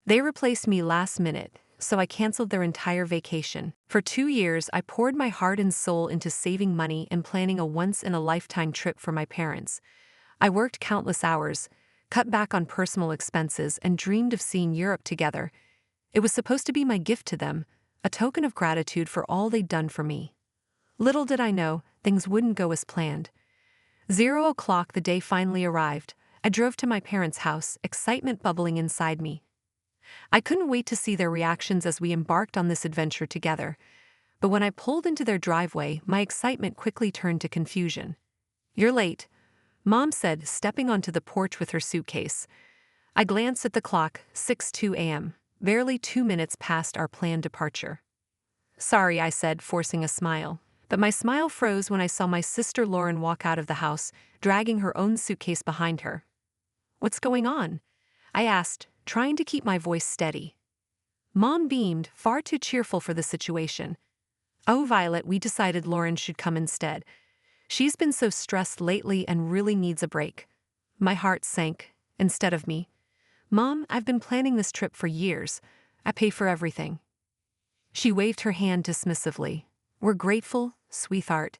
They replaced me last minute, so I canceled their entire vacation. For 2 years, I poured my heart and soul into saving money and planning a once-in-a-lifetime trip for my parents. I worked countless hours, cut back on personal expenses, and dreamed of seeing Europe together. It was supposed to be my gift to them, a token of gratitude for all they'd done for me. Little did I know, things wouldn't go as planned. 0 o'clock the day finally arrived. I drove to my parents' house, excitement bubbling inside me. I couldn't wait to see their reactions as we embarked on this adventure together. But when I pulled into their driveway, my excitement quickly turned to confusion. "You're late," Mom said, stepping onto the porch with her suitcase. I glanced at the clock, 6:02 a.m., barely 2 minutes past our planned departure. "Sorry," I said, forcing a smile. But my smile froze when I saw my sister Lauren walk out of the house, dragging her own suitcase behind her. "What's going on?" I asked, trying to keep my voice steady. Mom beamed, far too cheerful for the situation. "Oh, Violet, we decided Lauren should come instead. She's been so stressed lately and really needs a break." My heart sank. "Instead of me?" "Mom, I've been planning this trip for years. I pay for everything." She waved her hand dismissively. "We're grateful, sweetheart,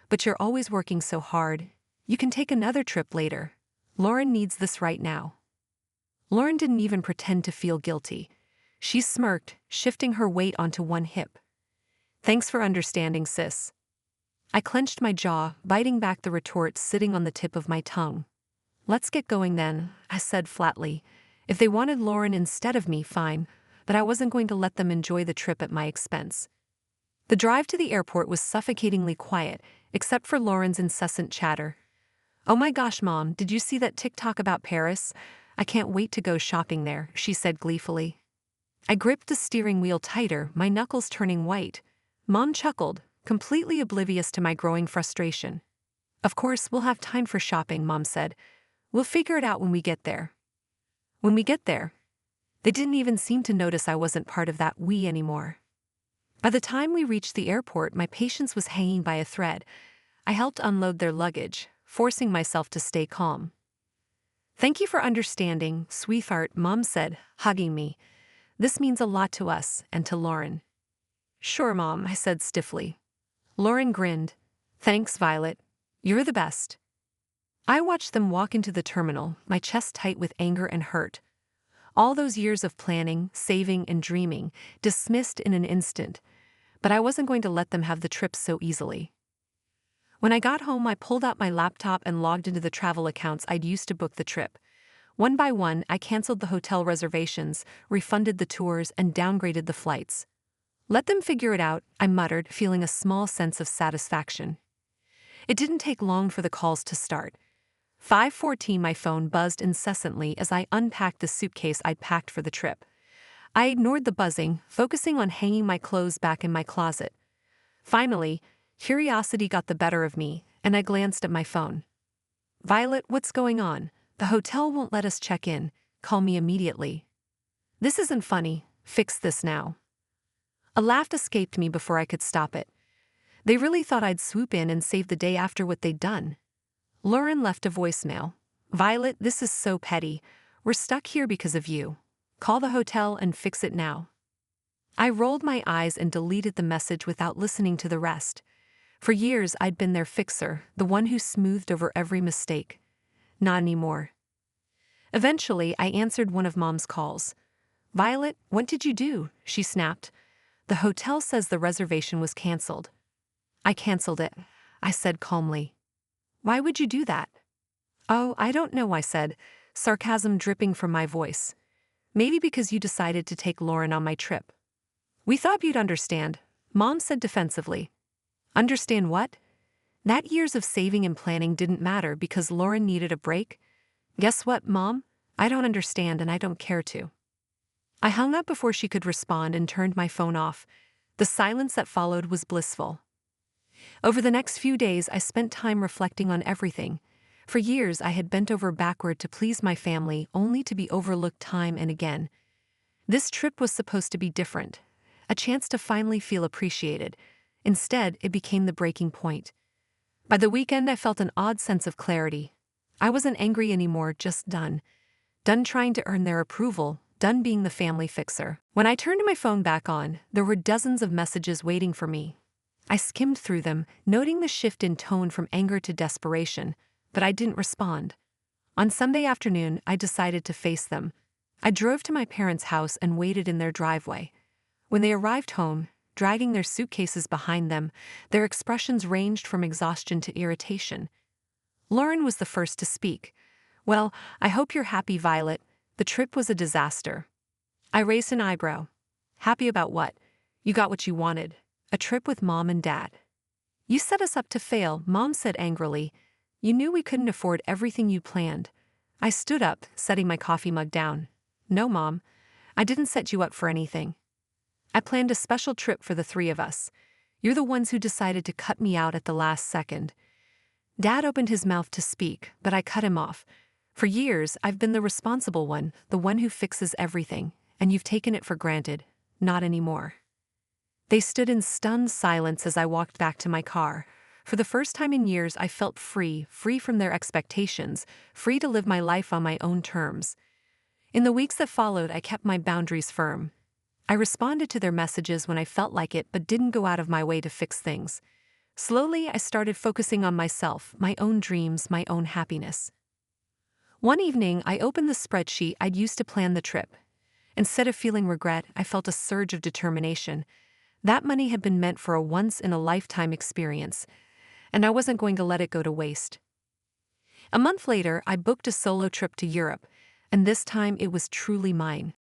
but you're always working so hard. You can take another trip later. Lauren needs this right now." Lauren didn't even pretend to feel guilty. She smirked, shifting her weight onto one hip. "Thanks for understanding, sis." I clenched my jaw, biting back the retort sitting on the tip of my tongue. "Let's get going then," I said flatly. If they wanted Lauren instead of me, fine, but I wasn't going to let them enjoy the trip at my expense. The drive to the airport was suffocatingly quiet, except for Lauren's incessant chatter. "Oh my gosh, Mom, did you see that TikTok about Paris? I can't wait to go shopping there," she said gleefully. I gripped the steering wheel tighter, my knuckles turning white. Mom chuckled, completely oblivious to my growing frustration. "Of course, we'll have time for shopping," Mom said. "We'll figure it out when we get there." When we get there? They didn't even seem to notice I wasn't part of that "we" anymore. By the time we reached the airport, my patience was hanging by a thread. I helped unload their luggage, forcing myself to stay calm. "Thank you for understanding, sweetheart," Mom said, hugging me. "This means a lot to us and to Lauren." "Sure, Mom," I said stiffly. Lauren grinned. "Thanks, Violet. You're the best." I watched them walk into the terminal, my chest tight with anger and hurt. All those years of planning, saving, and dreaming, dismissed in an instant. But I wasn't going to let them have the trip so easily. When I got home, I pulled out my laptop and logged into the travel accounts I'd used to book the trip. One by one, I canceled the hotel reservations, refunded the tours, and downgraded the flights. "Let them figure it out," I muttered, feeling a small sense of satisfaction. It didn't take long for the calls to start. 5:14, my phone buzzed incessantly as I unpacked the suitcase I'd packed for the trip. I ignored the buzzing, focusing on hanging my clothes back in my closet. Finally, curiosity got the better of me, and I glanced at my phone. "Violet, what's going on? The hotel won't let us check in. Call me immediately." "This isn't funny. Fix this now." A laugh escaped me before I could stop it. They really thought I'd swoop in and save the day after what they'd done. Lauren left a voicemail. "Violet, this is so petty. We're stuck here because of you. Call the hotel and fix it now." I rolled my eyes and deleted the message without listening to the rest. For years, I'd been their fixer, the one who smoothed over every mistake. Not anymore. Eventually, I answered one of Mom's calls. "Violet, what did you do?" she snapped. "The hotel says the reservation was canceled." "I canceled it," I said calmly. "Why would you do that?" "Oh, I don't know," I said, sarcasm dripping from my voice. "Maybe because you decided to take Lauren on my trip." "We thought you'd understand," Mom said defensively. "Understand what?" That years of saving and planning didn't matter because Lauren needed a break? Guess what, Mom? I don't understand and I don't care to. I hung up before she could respond and turned my phone off. The silence that followed was blissful. Over the next few days, I spent time reflecting on everything. For years, I had bent over backward to please my family, only to be overlooked time and again. This trip was supposed to be different, a chance to finally feel appreciated. Instead, it became the breaking point. By the weekend, I felt an odd sense of clarity. I wasn't angry anymore, just done. Done trying to earn their approval, done being the family fixer. When I turned my phone back on, there were dozens of messages waiting for me. I skimmed through them, noting the shift in tone from anger to desperation, but I didn't respond. On Sunday afternoon, I decided to face them. I drove to my parents' house and waited in their driveway. When they arrived home, dragging their suitcases behind them, their expressions ranged from exhaustion to irritation. Lauren was the first to speak. "Well, I hope you're happy, Violet. The trip was a disaster." I raised an eyebrow. "Happy about what? You got what you wanted. A trip with Mom and Dad." "You set us up to fail," Mom said angrily. "You knew we couldn't afford everything you planned." I stood up, setting my coffee mug down. "No, Mom. I didn't set you up for anything. I planned a special trip for the three of us. You're the ones who decided to cut me out at the last second." Dad opened his mouth to speak, but I cut him off. "For years, I've been the responsible one, the one who fixes everything, and you've taken it for granted. Not anymore." They stood in stunned silence as I walked back to my car. For the first time in years, I felt free from their expectations, free to live my life on my own terms. In the weeks that followed, I kept my boundaries firm. I responded to their messages when I felt like it, but didn't go out of my way to fix things. Slowly, I started focusing on myself, my own dreams, my own happiness. One evening, I opened the spreadsheet I'd used to plan the trip. Instead of feeling regret, I felt a surge of determination. That money had been meant for a once-in-a-lifetime experience, and I wasn't going to let it go to waste. A month later, I booked a solo trip to Europe, and this time it was truly mine.